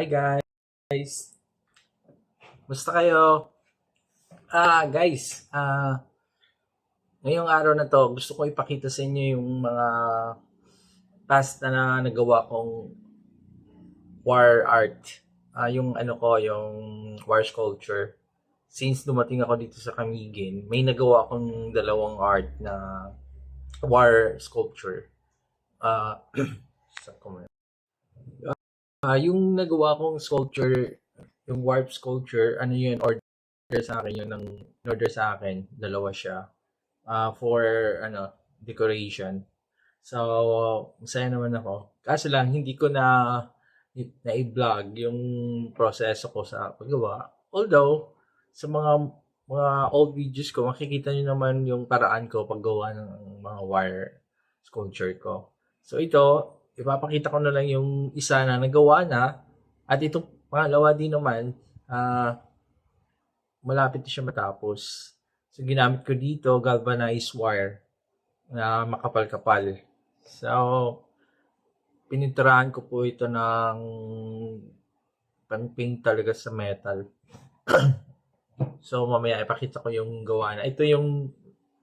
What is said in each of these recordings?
Guys, musta kayo? Guys, ngayong araw na to, gusto ko ipakita sa inyo yung mga past na nagawa kong war art. Yung ano ko, yung war sculpture. Since dumating ako dito sa Camiguin, may nagawa akong dalawang art na war sculpture. Ah, sa yung nagawa kong sculpture, yung warp sculpture, ano yun, order sa akin yun, order sa akin, dalawa siya, for, decoration. So, masaya naman ako. Kaso lang, hindi ko na-vlog yung proseso ko sa paggawa. Although, sa mga old videos ko, makikita nyo naman yung paraan ko paggawa ng mga wire sculpture ko. So, ito, ipapakita ko na lang yung isa na nagawa na, at itong pangalawa din naman, malapit na siya matapos. So, ginamit ko dito galvanized wire na makapal-kapal. So, pininturahan ko po ito ng pang-paint talaga sa metal. So, mamaya ipakita ko yung gawa na. Ito yung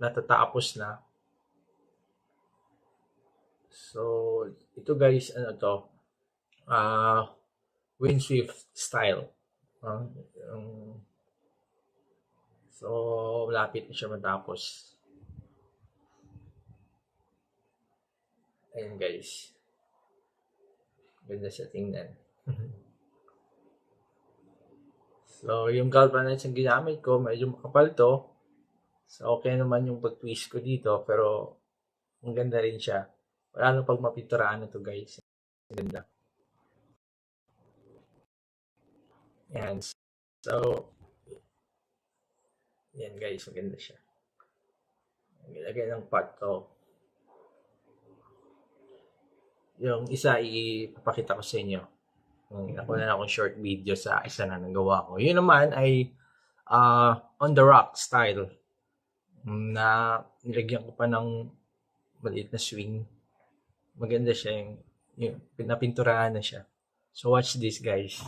natatapos na. So, ito guys, ano to? Windswift style. So, malapit na siya matapos. Ayan guys. Ganda siya tingnan. So, yung galvanized ang ginamit ko, medyo makapal to. So, okay naman yung pag-twist ko dito, pero ang ganda rin siya. Wala nang pag mapinturaan na to guys. Ang ganda. Yan. So, yan guys, maganda siya. Ilagay ng pot ko. Yung isa ipapakita ko sa inyo. Nakuha na akong short video sa isa na nagawa ko. Yun naman ay on the rock style. Na nilagyan ko pa ng maliit na swing. Maganda siya yung pinapinturahan na siya. So watch this guys.